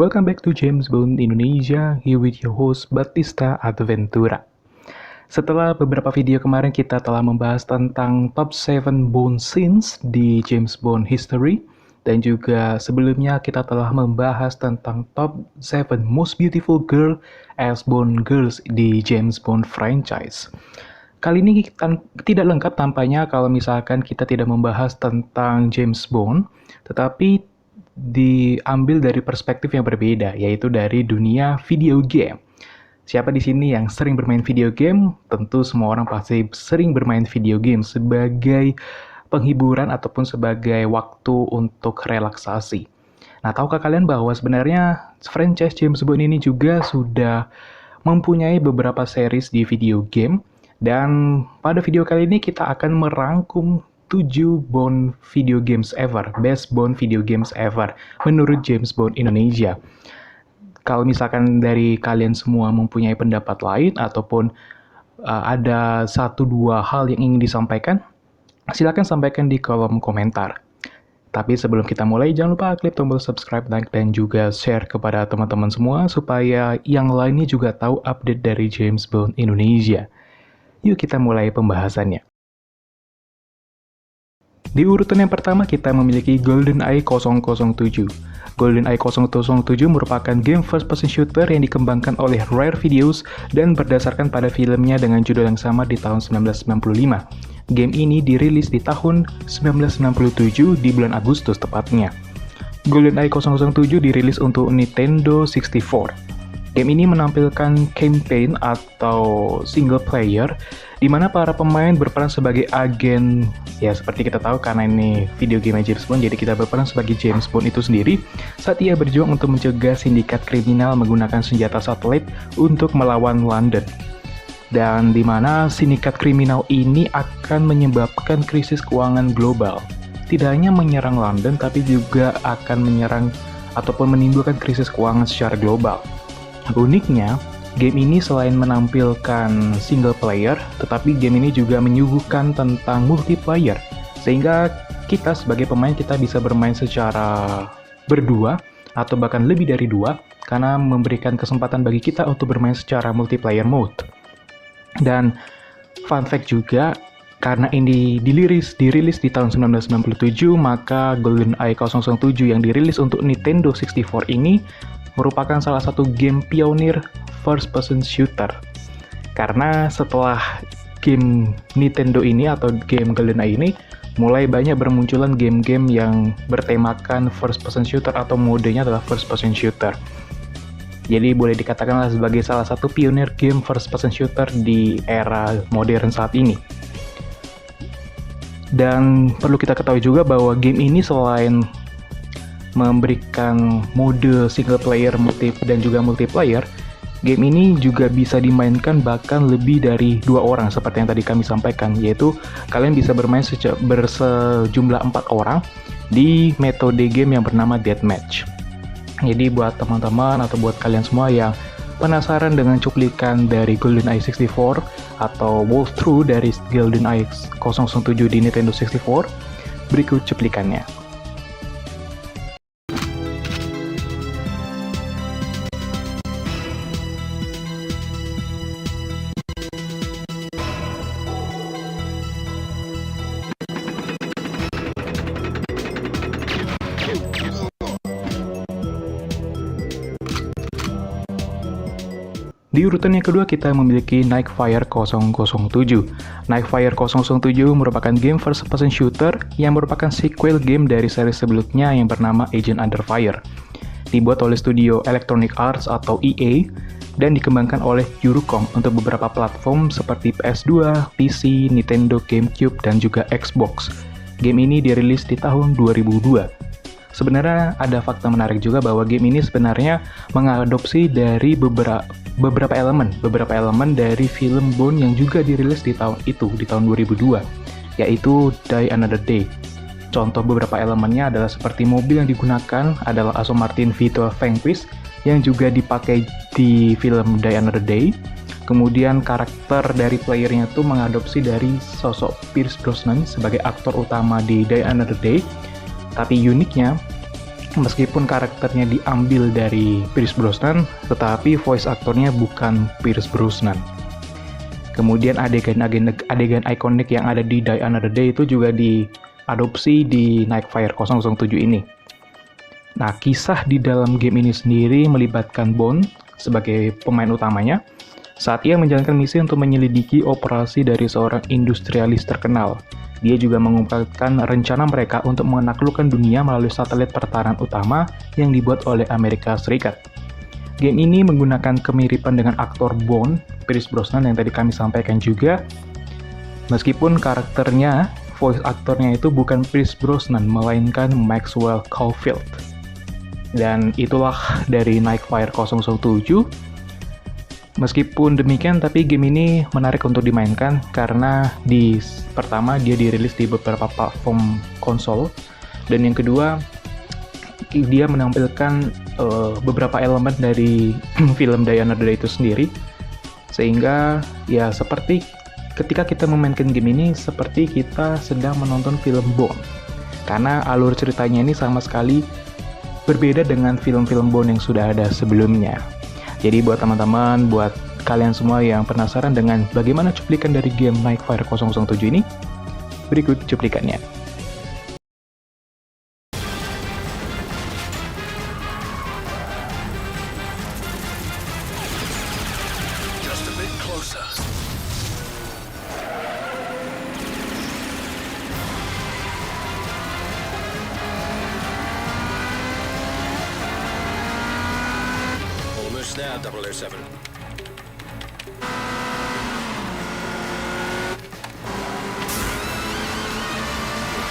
Welcome back to James Bond Indonesia, here with your host Batista Adventura. Setelah beberapa video kemarin kita telah membahas tentang top 7 Bond scenes di James Bond history, dan juga sebelumnya kita telah membahas tentang top 7 most beautiful girl as Bond girls di James Bond franchise. Kali ini kita tidak lengkap tampaknya kalau misalkan kita tidak membahas tentang James Bond, tetapi diambil dari perspektif yang berbeda, yaitu dari dunia video game. Siapa di sini yang sering bermain video game? Tentu semua orang pasti sering bermain video game sebagai penghiburan ataupun sebagai waktu untuk relaksasi. Nah, tahukah kalian bahwa sebenarnya franchise James Bond ini juga sudah mempunyai beberapa series di video game, dan pada video kali ini kita akan merangkum 7 Bond video games ever, best Bond video games ever, menurut James Bond Indonesia. Kalau misalkan dari kalian semua mempunyai pendapat lain, ataupun ada 1-2 hal yang ingin disampaikan, silakan sampaikan di kolom komentar. Tapi sebelum kita mulai, jangan lupa klik tombol subscribe, like, dan juga share kepada teman-teman semua, supaya yang lainnya juga tahu update dari James Bond Indonesia. Yuk kita mulai pembahasannya. Di urutan yang pertama kita memiliki GoldenEye 007. GoldenEye 007 merupakan game first person shooter yang dikembangkan oleh Rare Videos dan berdasarkan pada filmnya dengan judul yang sama di tahun 1995. Game ini dirilis di tahun 1997 di bulan Agustus tepatnya. GoldenEye 007 dirilis untuk Nintendo 64. Game ini menampilkan campaign atau single player di mana para pemain berperan sebagai agen, ya seperti kita tahu karena ini video game James Bond, jadi kita berperan sebagai James Bond itu sendiri saat ia berjuang untuk mencegah sindikat kriminal menggunakan senjata satelit untuk melawan London. Dan di mana sindikat kriminal ini akan menyebabkan krisis keuangan global. Tidak hanya menyerang London, tapi juga akan menyerang ataupun menimbulkan krisis keuangan secara global. Uniknya, game ini selain menampilkan single player, tetapi game ini juga menyuguhkan tentang multiplayer, sehingga kita sebagai pemain kita bisa bermain secara berdua, atau bahkan lebih dari 2, karena memberikan kesempatan bagi kita untuk bermain secara multiplayer mode. Dan fun fact juga, karena ini dirilis di tahun 1997, maka GoldenEye 007 yang dirilis untuk Nintendo 64 ini merupakan salah satu game pionir first person shooter. Karena setelah game Nintendo ini atau game GoldenEye ini, mulai banyak bermunculan game-game yang bertemakan first person shooter atau modenya adalah first person shooter. Jadi boleh dikatakanlah sebagai salah satu pionir game first person shooter di era modern saat ini. Dan perlu kita ketahui juga bahwa game ini selain memberikan mode single player dan juga multiplayer, game ini juga bisa dimainkan bahkan lebih dari 2 orang seperti yang tadi kami sampaikan, yaitu kalian bisa bermain bersejumlah 4 orang di metode game yang bernama Deathmatch. Jadi buat teman-teman atau buat kalian semua yang penasaran dengan cuplikan dari GoldenEye 64 atau walkthrough dari GoldenEye 007 di Nintendo 64, berikut cuplikannya. Di urutan yang kedua kita memiliki Nightfire 007. Nightfire 007 merupakan game first person shooter yang merupakan sequel game dari seri sebelumnya yang bernama Agent Under Fire. Dibuat oleh studio Electronic Arts atau EA dan dikembangkan oleh Eurocom untuk beberapa platform seperti PS2, PC, Nintendo GameCube, dan juga Xbox. Game ini dirilis di tahun 2002. Sebenarnya ada fakta menarik juga bahwa game ini sebenarnya mengadopsi dari beberapa elemen dari film Bond yang juga dirilis di tahun itu, di tahun 2002, yaitu Die Another Day. Contoh beberapa elemennya adalah seperti mobil yang digunakan adalah Aston Martin V12 Vanquish yang juga dipakai di film Die Another Day. Kemudian karakter dari playernya itu mengadopsi dari sosok Pierce Brosnan sebagai aktor utama di Die Another Day. Tapi uniknya, Meskipun karakternya diambil dari Pierce Brosnan, tetapi voice aktornya bukan Pierce Brosnan. Kemudian adegan ikonik yang ada di Die Another Day itu juga diadopsi di Nightfire 007 ini. Nah, kisah di dalam game ini sendiri melibatkan Bond sebagai pemain utamanya saat ia menjalankan misi untuk menyelidiki operasi dari seorang industrialis terkenal. Dia juga mengungkapkan rencana mereka untuk menaklukkan dunia melalui satelit pertahanan utama yang dibuat oleh Amerika Serikat. Game ini menggunakan kemiripan dengan aktor Bond, Pierce Brosnan yang tadi kami sampaikan juga. Meskipun karakternya, voice aktornya itu bukan Pierce Brosnan, melainkan Maxwell Caulfield. Dan itulah dari Nightfire 007. Meskipun demikian, tapi game ini menarik untuk dimainkan karena pertama dia dirilis di beberapa platform konsol, dan yang kedua dia menampilkan beberapa elemen dari film Die Another Day itu sendiri, sehingga ya seperti ketika kita memainkan game ini seperti kita sedang menonton film Bond, karena alur ceritanya ini sama sekali berbeda dengan film-film Bond yang sudah ada sebelumnya. Jadi buat teman-teman, buat kalian semua yang penasaran dengan bagaimana cuplikan dari game Nightfire 007 ini, berikut cuplikannya. Just a bit closer. Almost there, 007.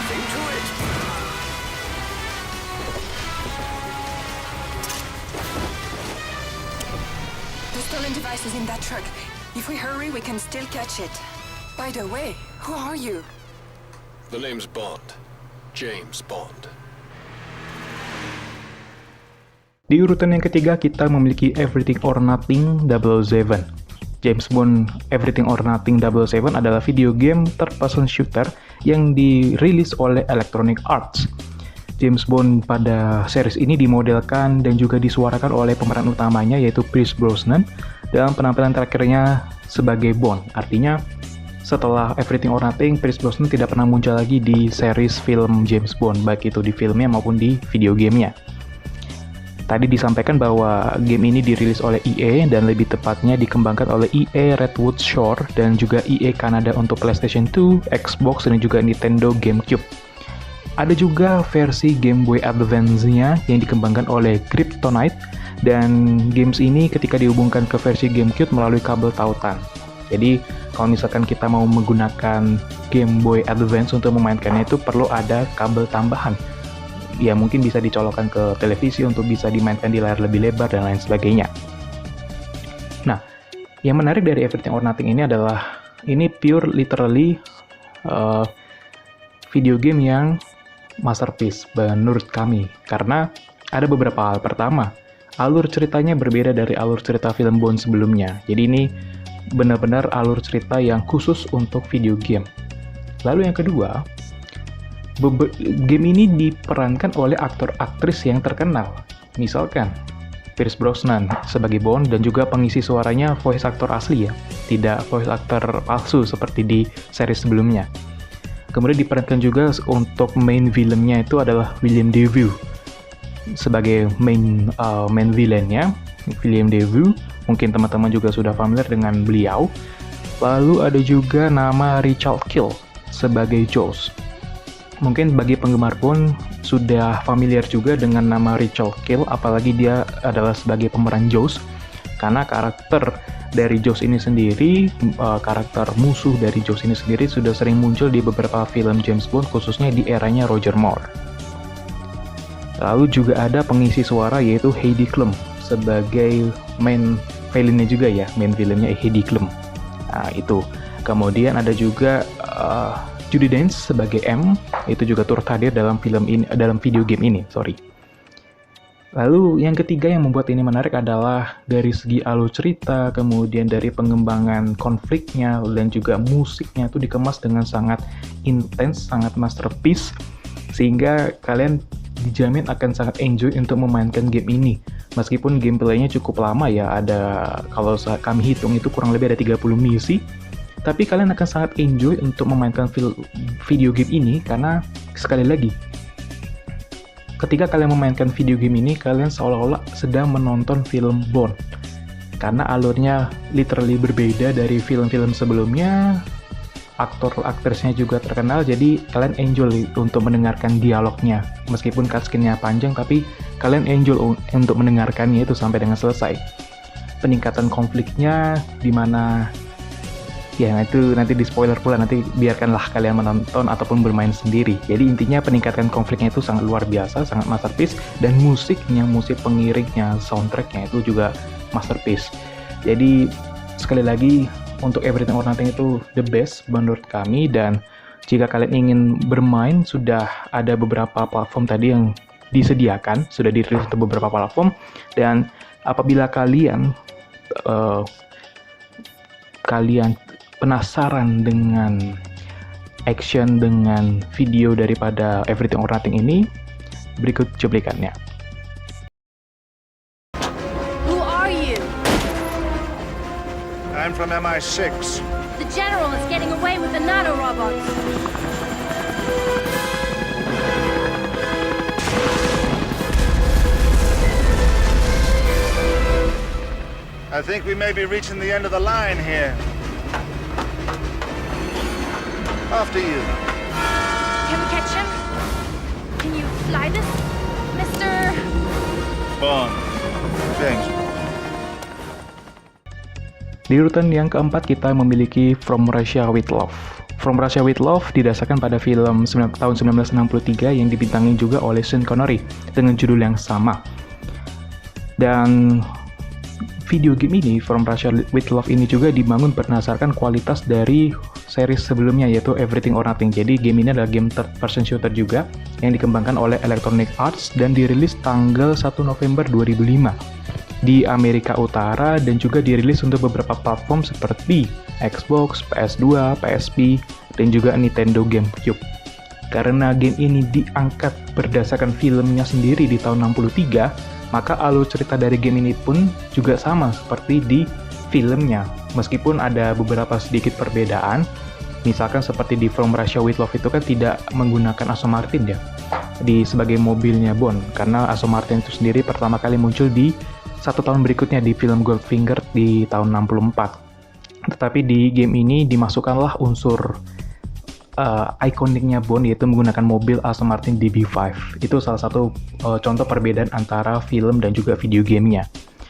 Into it. The stolen device is in that truck. If we hurry, we can still catch it. By the way, who are you? The name's Bond. James Bond. Di urutan yang ketiga, kita memiliki Everything or Nothing 007. James Bond Everything or Nothing 007 adalah video game third-person shooter yang dirilis oleh Electronic Arts. James Bond pada series ini dimodelkan dan juga disuarakan oleh pemeran utamanya yaitu Pierce Brosnan dalam penampilan terakhirnya sebagai Bond. Artinya, setelah Everything or Nothing, Pierce Brosnan tidak pernah muncul lagi di series film James Bond, baik itu di filmnya maupun di video gamenya. Tadi disampaikan bahwa game ini dirilis oleh EA dan lebih tepatnya dikembangkan oleh EA Redwood Shore dan juga EA Kanada untuk PlayStation 2, Xbox, dan juga Nintendo GameCube. Ada juga versi Game Boy Advance-nya yang dikembangkan oleh Kryptonite, dan games ini ketika dihubungkan ke versi GameCube melalui kabel tautan. Jadi kalau misalkan kita mau menggunakan Game Boy Advance untuk memainkannya itu perlu ada kabel tambahan. Ya mungkin bisa dicolokkan ke televisi untuk bisa dimainkan di layar lebih lebar dan lain sebagainya. Nah, yang menarik dari Everything or Nothing ini adalah ini pure literally video game yang masterpiece menurut kami, karena ada beberapa hal. Pertama, alur ceritanya berbeda dari alur cerita film Bond sebelumnya. Jadi ini benar-benar alur cerita yang khusus untuk video game. Lalu yang kedua, game ini diperankan oleh aktor-aktris yang terkenal. Misalkan Pierce Brosnan sebagai Bond dan juga pengisi suaranya voice actor asli ya, tidak voice actor palsu seperti di series sebelumnya. Kemudian diperankan juga untuk main villain-nya itu adalah William Dafoe sebagai main villain-nya, William Dafoe. Mungkin teman-teman juga sudah familiar dengan beliau. Lalu ada juga nama Richard Kiel sebagai Jaws. Mungkin bagi penggemar pun sudah familiar juga dengan nama Richard Kiel, apalagi dia adalah sebagai pemeran Jaws, karena karakter dari Jaws ini sendiri, karakter musuh dari Jaws ini sendiri sudah sering muncul di beberapa film James Bond, khususnya di eranya Roger Moore. Lalu juga ada pengisi suara yaitu Heidi Klum sebagai main villain-nya juga ya, main villain-nya Heidi Klum. Nah itu. Kemudian ada juga Judi Dench sebagai M, itu juga turut hadir dalam film ini, dalam video game ini, sorry. Lalu yang ketiga yang membuat ini menarik adalah dari segi alur cerita, kemudian dari pengembangan konfliknya, dan juga musiknya itu dikemas dengan sangat intens, sangat masterpiece, sehingga kalian dijamin akan sangat enjoy untuk memainkan game ini. Meskipun gameplaynya cukup lama ya, kalau kami hitung itu kurang lebih ada 30 misi, tapi kalian akan sangat enjoy untuk memainkan video game ini karena sekali lagi, ketika kalian memainkan video game ini, kalian seolah-olah sedang menonton film Bond. Karena alurnya literally berbeda dari film-film sebelumnya, aktor-aktrisnya juga terkenal, jadi kalian enjoy untuk mendengarkan dialognya. Meskipun cutscene-nya panjang, tapi kalian enjoy untuk mendengarkannya itu sampai dengan selesai. Peningkatan konfliknya, dimana ya itu nanti di spoiler pula, nanti biarkanlah kalian menonton ataupun bermain sendiri. Jadi intinya peningkatan konfliknya itu sangat luar biasa, sangat masterpiece, dan musik pengiringnya, soundtracknya itu juga masterpiece. Jadi sekali lagi, untuk Everything or Nothing itu the best menurut kami, dan jika kalian ingin bermain, sudah ada beberapa platform tadi yang disediakan, sudah dirilis untuk beberapa platform, dan apabila kalian penasaran dengan action, dengan video daripada Everything or Nothing ini, berikut cuplikannya. Who are you? I'm from MI6. The General is getting away with the nanorobots. I think we may be reaching the end of the line here. After you. Can we catch him? Can you fly this, Mr. Bond. James Bond. Di urutan yang keempat kita memiliki From Russia with Love. From Russia with Love didasarkan pada film tahun 1963 yang dibintangi juga oleh Sean Connery dengan judul yang sama. Dan video game ini, From Russia with Love ini juga dibangun berdasarkan kualitas dari series sebelumnya, yaitu Everything or Nothing. Jadi game ini adalah game third person shooter juga yang dikembangkan oleh Electronic Arts dan dirilis tanggal 1 November 2005 di Amerika Utara, dan juga dirilis untuk beberapa platform seperti Xbox, PS2, PSP, dan juga Nintendo GameCube. Karena game ini diangkat berdasarkan filmnya sendiri di tahun 63, maka alur cerita dari game ini pun juga sama seperti di filmnya. Meskipun ada beberapa sedikit perbedaan, misalkan seperti di From Russia with Love itu kan tidak menggunakan Aston Martin ya, sebagai mobilnya Bond, karena Aston Martin itu sendiri pertama kali muncul di 1 tahun berikutnya di film Goldfinger di tahun 64. Tetapi di game ini dimasukkanlah unsur ikoniknya Bond, yaitu menggunakan mobil Aston Martin DB5. Itu salah satu contoh perbedaan antara film dan juga video gamenya.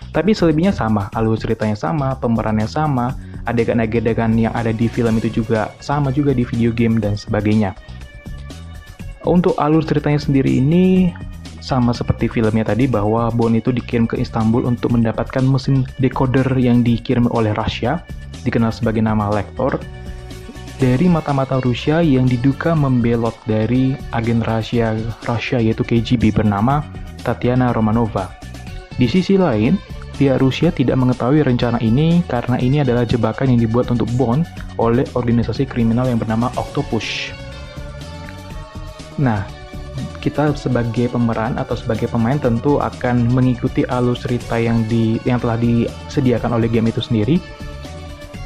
Tapi selebihnya sama, alur ceritanya sama, pemerannya sama, adegan-adegan yang ada di film itu juga sama juga di video game dan sebagainya. Untuk alur ceritanya sendiri ini sama seperti filmnya tadi, bahwa Bond itu dikirim ke Istanbul untuk mendapatkan mesin decoder yang dikirim oleh Rusia, dikenal sebagai nama Lektor, dari mata-mata Rusia yang diduga membelot dari agen rahasia Rusia yaitu KGB bernama Tatiana Romanova. Di sisi lain, pihak Rusia tidak mengetahui rencana ini karena ini adalah jebakan yang dibuat untuk Bond oleh organisasi kriminal yang bernama Octopus. Nah, kita sebagai pemeran atau sebagai pemain tentu akan mengikuti alur cerita yang telah disediakan oleh game itu sendiri.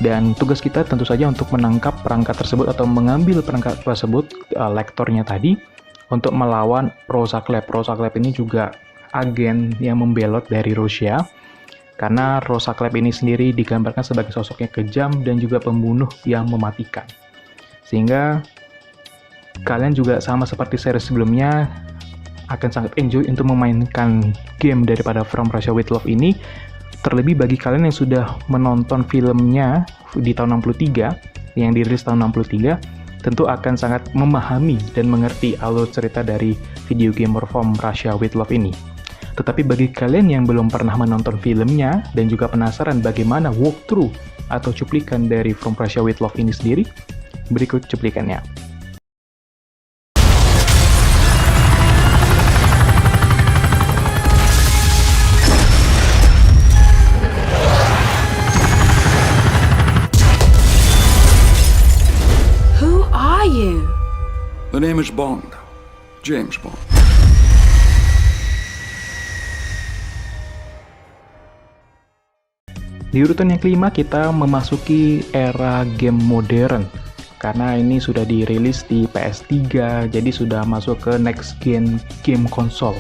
Dan tugas kita tentu saja untuk menangkap perangkat tersebut atau mengambil perangkat tersebut, lektornya tadi, untuk melawan Rosaklev. Rosaklev ini juga agen yang membelot dari Rusia, karena Rosaklev ini sendiri digambarkan sebagai sosok yang kejam dan juga pembunuh yang mematikan. Sehingga kalian juga sama seperti series sebelumnya akan sangat enjoy untuk memainkan game daripada From Russia with Love ini. Terlebih bagi kalian yang sudah menonton filmnya di tahun 63, yang dirilis tahun 63, tentu akan sangat memahami dan mengerti alur cerita dari video game From Russia with Love ini. Tetapi bagi kalian yang belum pernah menonton filmnya dan juga penasaran bagaimana walkthrough atau cuplikan dari From Russia with Love ini sendiri, berikut cuplikannya. Who are you? The name is Bond. James Bond. Di urutan yang kelima kita memasuki era game modern. Karena ini sudah dirilis di PS3, jadi sudah masuk ke next gen game konsol.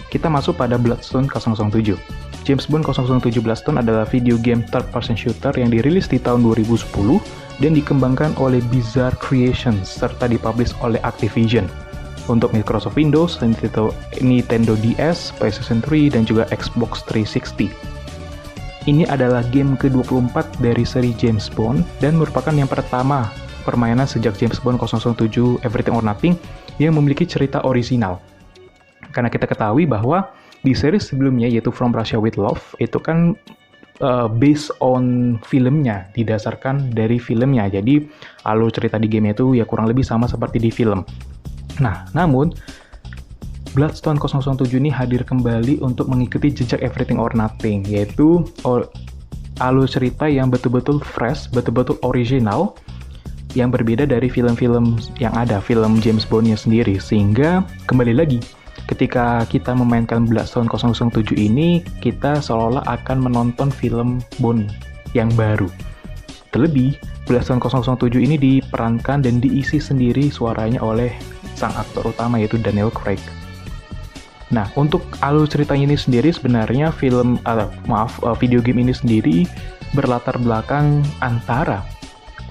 Kita masuk pada Bloodstone 007. James Bond 007 Bloodstone adalah video game third-person shooter yang dirilis di tahun 2010 dan dikembangkan oleh Bizarre Creations serta dipublish oleh Activision untuk Microsoft Windows, Nintendo DS, PlayStation 3, dan juga Xbox 360. Ini adalah game ke-24 dari seri James Bond dan merupakan yang pertama permainan sejak James Bond 007 Everything or Nothing yang memiliki cerita orisinal. Karena kita ketahui bahwa di seri sebelumnya yaitu From Russia with Love itu kan based on filmnya, didasarkan dari filmnya. Jadi alur cerita di game itu ya kurang lebih sama seperti di film. Nah, namun Bloodstone 007 ini hadir kembali untuk mengikuti jejak Everything or Nothing, yaitu alur cerita yang betul-betul fresh, betul-betul original, yang berbeda dari film-film yang ada, film James Bond-nya sendiri. Sehingga kembali lagi, ketika kita memainkan Bloodstone 007 ini, kita seolah-olah akan menonton film Bond yang baru. Terlebih, Bloodstone 007 ini diperankan dan diisi sendiri suaranya oleh sang aktor utama yaitu Daniel Craig. Nah, untuk alur ceritanya ini sendiri sebenarnya video game ini sendiri berlatar belakang antara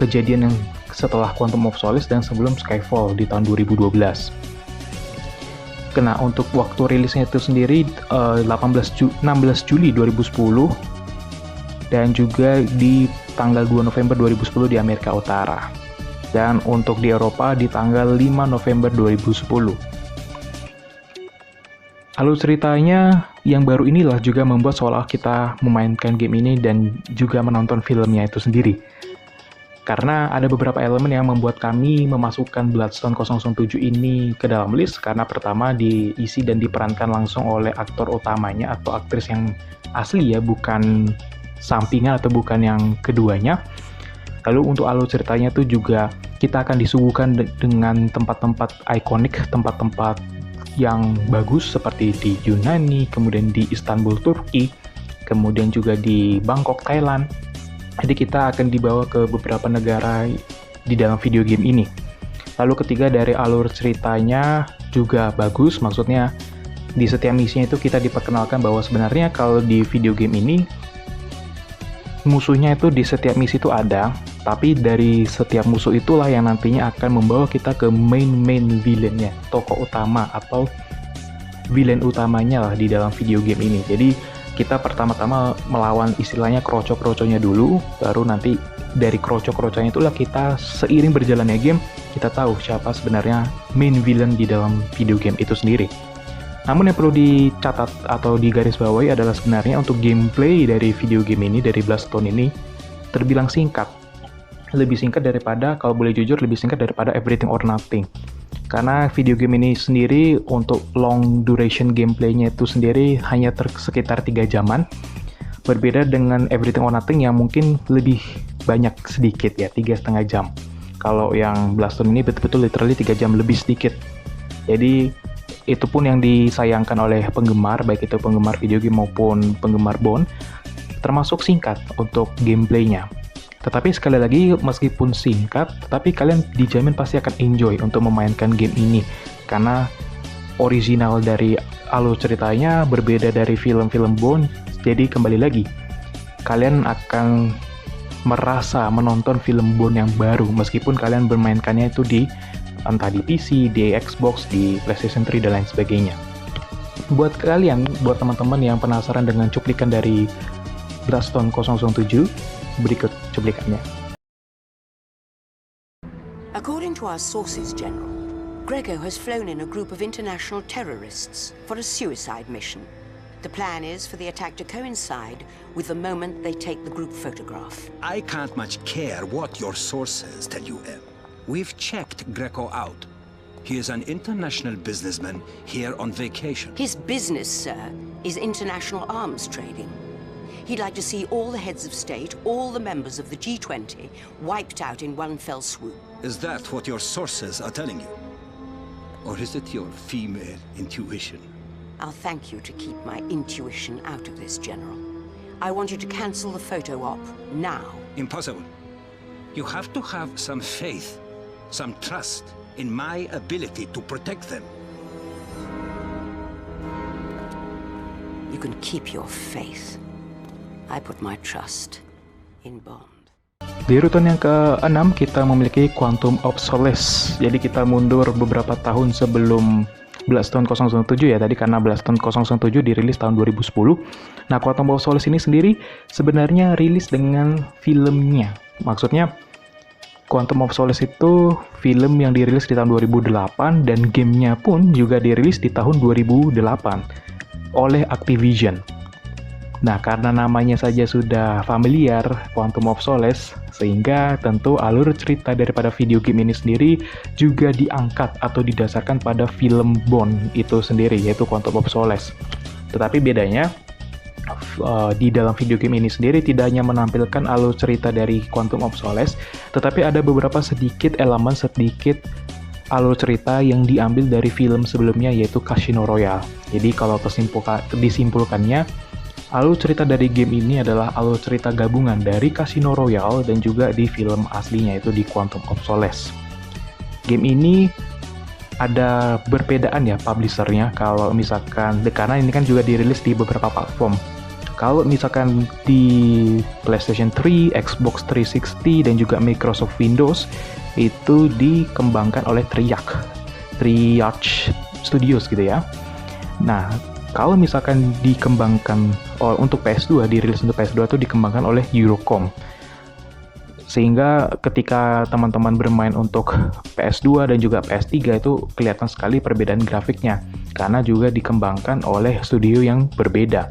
kejadian yang setelah Quantum of Solace dan sebelum Skyfall di tahun 2012. Nah, untuk waktu rilisnya itu sendiri 16 Juli 2010 dan juga di tanggal 2 November 2010 di Amerika Utara. Dan untuk di Eropa di tanggal 5 November 2010. Alur ceritanya yang baru inilah juga membuat seolah kita memainkan game ini dan juga menonton filmnya itu sendiri. Karena ada beberapa elemen yang membuat kami memasukkan Bloodstone 007 ini ke dalam list. Karena pertama diisi dan diperankan langsung oleh aktor utamanya atau aktris yang asli ya, bukan sampingan atau bukan yang keduanya. Lalu untuk alur ceritanya tuh juga kita akan disuguhkan dengan tempat-tempat ikonik, tempat-tempat yang bagus seperti di Yunani, kemudian di Istanbul, Turki, kemudian juga di Bangkok, Thailand. Jadi kita akan dibawa ke beberapa negara di dalam video game ini. Lalu ketiga, dari alur ceritanya juga bagus, maksudnya di setiap misinya itu kita diperkenalkan bahwa sebenarnya kalau di video game ini musuhnya itu di setiap misi itu ada, tapi dari setiap musuh itulah yang nantinya akan membawa kita ke main villainnya, tokoh utama atau villain utamanya lah di dalam video game ini. Jadi kita pertama-tama melawan istilahnya kroco-kroconya dulu, baru nanti dari kroco-kroconya itulah kita seiring berjalannya game, kita tahu siapa sebenarnya main villain di dalam video game itu sendiri. Namun yang perlu dicatat atau digarisbawahi adalah sebenarnya untuk gameplay dari video game ini, dari Bloodstone ini, terbilang singkat. Lebih singkat daripada, kalau boleh jujur, lebih singkat daripada Everything or Nothing. Karena video game ini sendiri untuk long duration gameplaynya itu sendiri hanya sekitar 3 jaman. Berbeda dengan Everything or Nothing yang mungkin lebih banyak sedikit ya, 3,5 jam. Kalau yang Bloodstone ini betul-betul literally 3 jam lebih sedikit. Jadi itu pun yang disayangkan oleh penggemar, baik itu penggemar video game maupun penggemar Bond, termasuk singkat untuk gameplaynya. Tetapi sekali lagi, meskipun singkat, tetapi kalian dijamin pasti akan enjoy untuk memainkan game ini. Karena original dari alur ceritanya berbeda dari film-film Bond, jadi kembali lagi, kalian akan merasa menonton film Bond yang baru, meskipun kalian bermainkannya itu di entah di PC, di Xbox, di PlayStation 3, dan lain sebagainya. Buat kalian, buat teman-teman yang penasaran dengan cuplikan dari Bloodstone 007, berikut cuplikannya. According to our sources, General, Grego has flown in a group of international terrorists for a suicide mission. The plan is for the attack to coincide with the moment they take the group photograph. I can't much care what your sources tell you, Em. We've checked Greco out. He is an international businessman here on vacation. His business, sir, is international arms trading. He'd like to see all the heads of state, all the members of the G20, wiped out in one fell swoop. Is that what your sources are telling you? Or is it your female intuition? I'll thank you to keep my intuition out of this, General. I want you to cancel the photo op now. Impossible. You have to have some faith, some trust in my ability to protect them. You can keep your faith. I put my trust in Bond. Di urutan yang ke-6 kita memiliki Quantum of Solace. Jadi kita mundur beberapa tahun sebelum Bloodstone 007 ya tadi, karena Bloodstone 007 dirilis tahun 2010. Nah, Quantum of Solace ini sendiri sebenarnya rilis dengan filmnya. Maksudnya Quantum of Solace itu film yang dirilis di tahun 2008 dan gamenya pun juga dirilis di tahun 2008 oleh Activision. Nah, karena namanya saja sudah familiar, Quantum of Solace, sehingga tentu alur cerita daripada video game ini sendiri juga diangkat atau didasarkan pada film Bond itu sendiri, yaitu Quantum of Solace. Tetapi bedanya, di dalam video game ini sendiri tidak hanya menampilkan alur cerita dari Quantum of Solace, tetapi ada beberapa sedikit alur cerita yang diambil dari film sebelumnya, yaitu Casino Royale. Jadi kalau disimpulkannya, alur cerita dari game ini adalah alur cerita gabungan dari Casino Royale dan juga di film aslinya, yaitu di Quantum of Solace. Game ini ada perbedaan ya publishernya, kalau misalkan, karena ini kan juga dirilis di beberapa platform. Kalau misalkan di PlayStation 3, Xbox 360, dan juga Microsoft Windows, itu dikembangkan oleh Treyarch Studios gitu ya. Nah, kalau misalkan dikembangkan untuk PS2, dirilis untuk PS2 itu dikembangkan oleh Eurocom. Sehingga ketika teman-teman bermain untuk PS2 dan juga PS3 itu kelihatan sekali perbedaan grafiknya, karena juga dikembangkan oleh studio yang berbeda.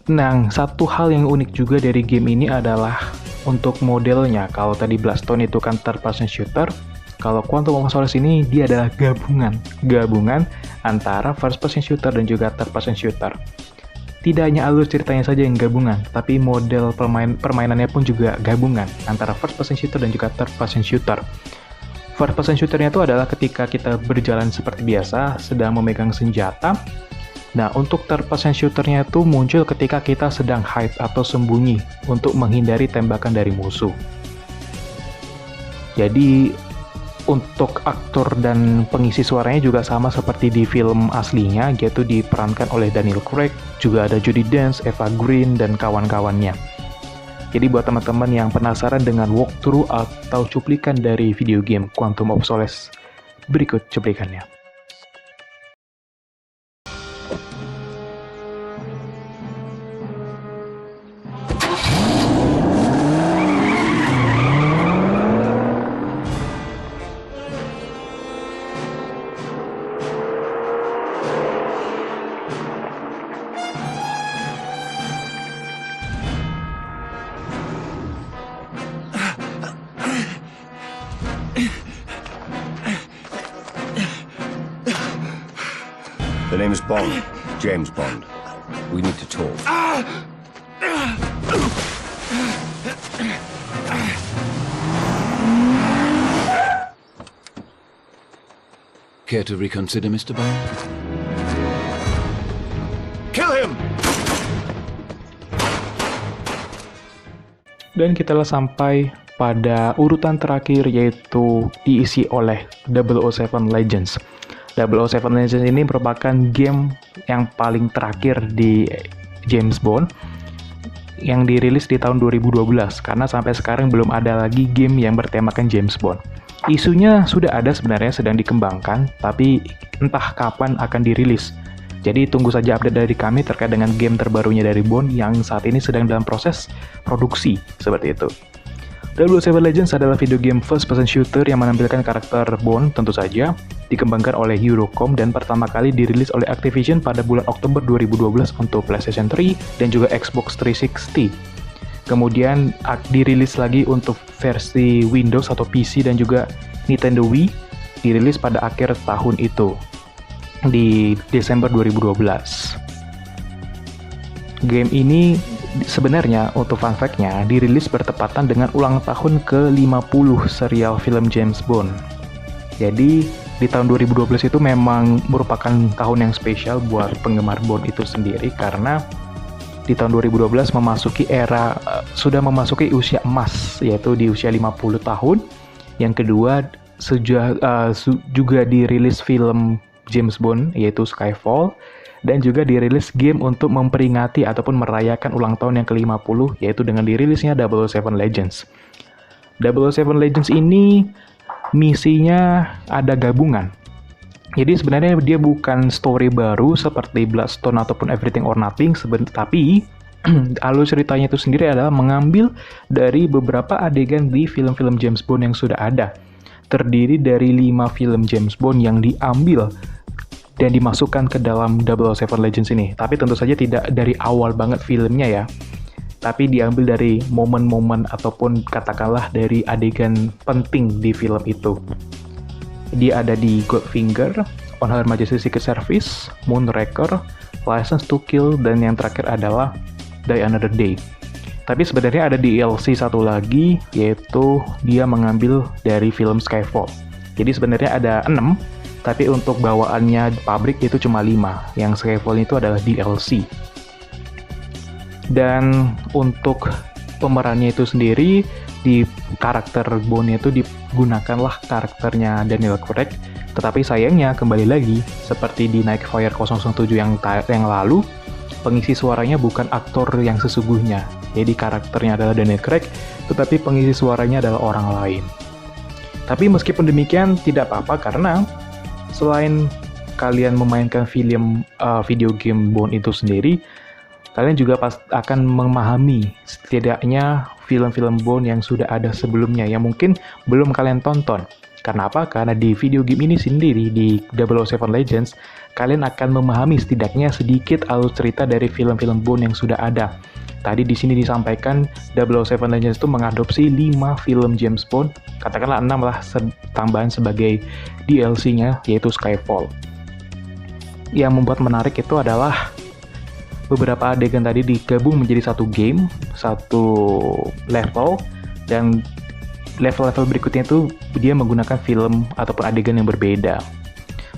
Nah, satu hal yang unik juga dari game ini adalah untuk modelnya. Kalau tadi Bloodstone itu kan third person shooter, kalau Quantum of Solace ini dia adalah gabungan antara first person shooter dan juga third person shooter. Tidak hanya alur ceritanya saja yang gabungan, tapi model permainannya pun juga gabungan antara first person shooter dan juga third person shooter. First person shooternya itu adalah ketika kita berjalan seperti biasa, sedang memegang senjata. Nah, untuk third person shooternya itu muncul ketika kita sedang hide atau sembunyi untuk menghindari tembakan dari musuh. Jadi, untuk aktor dan pengisi suaranya juga sama seperti di film aslinya, yaitu diperankan oleh Daniel Craig, juga ada Judi Dench, Eva Green, dan kawan-kawannya. Jadi buat teman-teman yang penasaran dengan walkthrough atau cuplikan dari video game Quantum of Solace, berikut cuplikannya. The name is Bond, James Bond. We need to talk. Care to reconsider, Mr. Bond? Kill him! Dan kita telah sampai pada urutan terakhir, yaitu diisi oleh 007 Legends. 007 Legends ini merupakan game yang paling terakhir di James Bond yang dirilis di tahun 2012, karena sampai sekarang belum ada lagi game yang bertemakan James Bond. Isunya sudah ada sebenarnya, sedang dikembangkan, tapi entah kapan akan dirilis. Jadi tunggu saja update dari kami terkait dengan game terbarunya dari Bond yang saat ini sedang dalam proses produksi, seperti itu. 007 Legends adalah video game first person shooter yang menampilkan karakter Bond, tentu saja, dikembangkan oleh Eurocom dan pertama kali dirilis oleh Activision pada bulan Oktober 2012 untuk PlayStation 3 dan juga Xbox 360. Kemudian dirilis lagi untuk versi Windows atau PC dan juga Nintendo Wii, dirilis pada akhir tahun itu, di Desember 2012. Game ini sebenarnya, untuk fun fact-nya, dirilis bertepatan dengan ulang tahun ke-50 serial film James Bond. Jadi, di tahun 2012 itu memang merupakan tahun yang spesial buat penggemar Bond itu sendiri, karena di tahun 2012 sudah memasuki usia emas, yaitu di usia 50 tahun. Yang kedua, juga dirilis film James Bond yaitu Skyfall, dan juga dirilis game untuk memperingati ataupun merayakan ulang tahun yang ke-50, yaitu dengan dirilisnya 007 Legends. 007 Legends ini misinya ada gabungan. Jadi sebenarnya dia bukan story baru seperti Bloodstone ataupun Everything or Nothing, tapi alur ceritanya itu sendiri adalah mengambil dari beberapa adegan di film-film James Bond yang sudah ada. Terdiri dari 5 film James Bond yang diambil dan dimasukkan ke dalam 007 Legends ini. Tapi tentu saja tidak dari awal banget filmnya ya. Tapi diambil dari momen-momen ataupun katakanlah dari adegan penting di film itu. Dia ada di Goldfinger, On Her Majesty's Secret Service, Moonraker, License to Kill, dan yang terakhir adalah Die Another Day. Tapi sebenarnya ada DLC satu lagi, yaitu dia mengambil dari film Skyfall. Jadi sebenarnya ada 6, tapi untuk bawaannya pabrik itu cuma 5. Yang Skyfall itu adalah DLC. Dan untuk pemerannya itu sendiri, di karakter Bond itu digunakanlah karakternya Daniel Craig. Tetapi sayangnya kembali lagi, seperti di Nightfire 007 yang lalu, pengisi suaranya bukan aktor yang sesungguhnya. Jadi karakternya adalah Daniel Craig, tetapi pengisi suaranya adalah orang lain. Tapi meskipun demikian tidak apa-apa, karena selain kalian memainkan video game Bond itu sendiri, kalian juga akan memahami setidaknya film-film Bond yang sudah ada sebelumnya yang mungkin belum kalian tonton. Karena apa? Karena di video game ini sendiri, di 007 Legends, kalian akan memahami setidaknya sedikit alur cerita dari film-film Bond yang sudah ada. Tadi di sini disampaikan 007 Legends itu mengadopsi 5 film James Bond, katakanlah 6 lah tambahan sebagai DLC-nya, yaitu Skyfall. Yang membuat menarik itu adalah beberapa adegan tadi digabung menjadi satu game, satu level, dan level-level berikutnya itu dia menggunakan film ataupun adegan yang berbeda.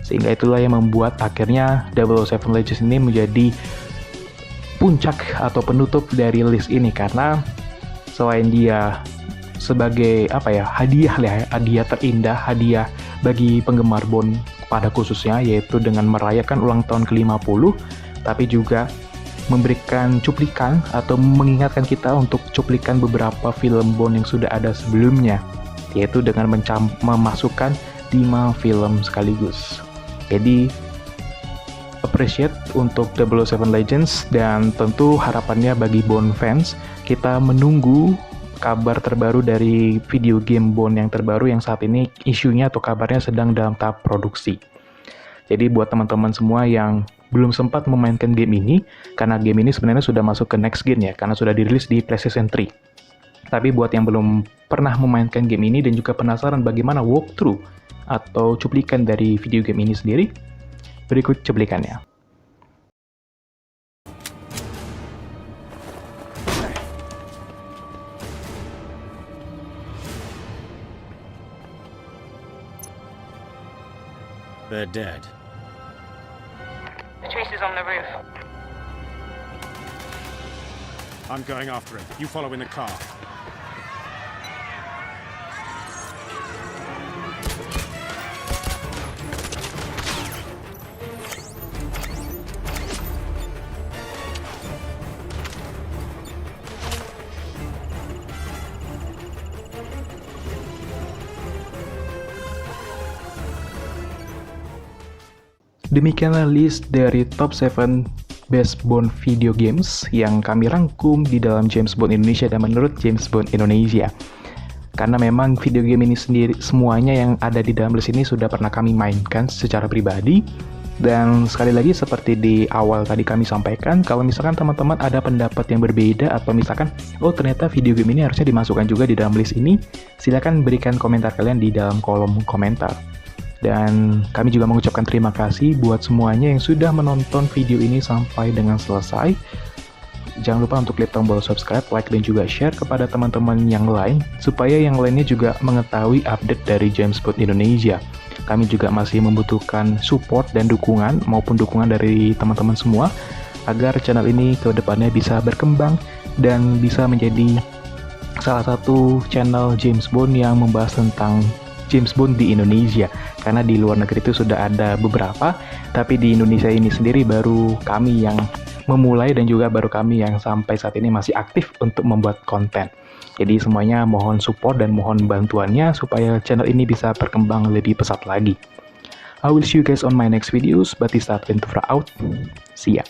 Sehingga itulah yang membuat akhirnya 007 Legends ini menjadi puncak atau penutup dari list ini, karena selain dia sebagai hadiah terindah, hadiah bagi penggemar Bond pada khususnya, yaitu dengan merayakan ulang tahun ke-50, tapi juga memberikan cuplikan atau mengingatkan kita untuk cuplikan beberapa film Bond yang sudah ada sebelumnya, yaitu dengan memasukkan 5 film sekaligus. Jadi appreciate untuk 007 Legends, dan tentu harapannya bagi Bond fans, kita menunggu kabar terbaru dari video game Bond yang terbaru yang saat ini isunya atau kabarnya sedang dalam tahap produksi. Jadi buat teman-teman semua yang belum sempat memainkan game ini, karena game ini sebenarnya sudah masuk ke next gen ya, karena sudah dirilis di PlayStation 3. Tapi buat yang belum pernah memainkan game ini dan juga penasaran bagaimana walkthrough atau cuplikan dari video game ini sendiri, berikut cuplikannya. They're dead. Patrice is on the roof. I'm going after him. You follow in the car. Demikianlah list dari top 7 best Bond video games yang kami rangkum di dalam James Bond Indonesia dan menurut James Bond Indonesia. Karena memang video game ini sendiri, semuanya yang ada di dalam list ini sudah pernah kami mainkan secara pribadi. Dan sekali lagi seperti di awal tadi kami sampaikan, kalau misalkan teman-teman ada pendapat yang berbeda atau misalkan, oh ternyata video game ini harusnya dimasukkan juga di dalam list ini, silakan berikan komentar kalian di dalam kolom komentar. Dan kami juga mengucapkan terima kasih buat semuanya yang sudah menonton video ini sampai dengan selesai. Jangan lupa untuk klik tombol subscribe, like, dan juga share kepada teman-teman yang lain, supaya yang lainnya juga mengetahui update dari James Bond Indonesia. Kami juga masih membutuhkan support dan dukungan maupun dukungan dari teman-teman semua agar channel ini ke depannya bisa berkembang dan bisa menjadi salah satu channel James Bond yang membahas tentang James Bond di Indonesia. Karena di luar negeri itu sudah ada beberapa, tapi di Indonesia ini sendiri baru kami yang memulai dan juga baru kami yang sampai saat ini masih aktif untuk membuat konten. Jadi semuanya mohon support dan mohon bantuannya supaya channel ini bisa berkembang lebih pesat lagi. I will see you guys on my next videos. Batista Adventura out. See ya.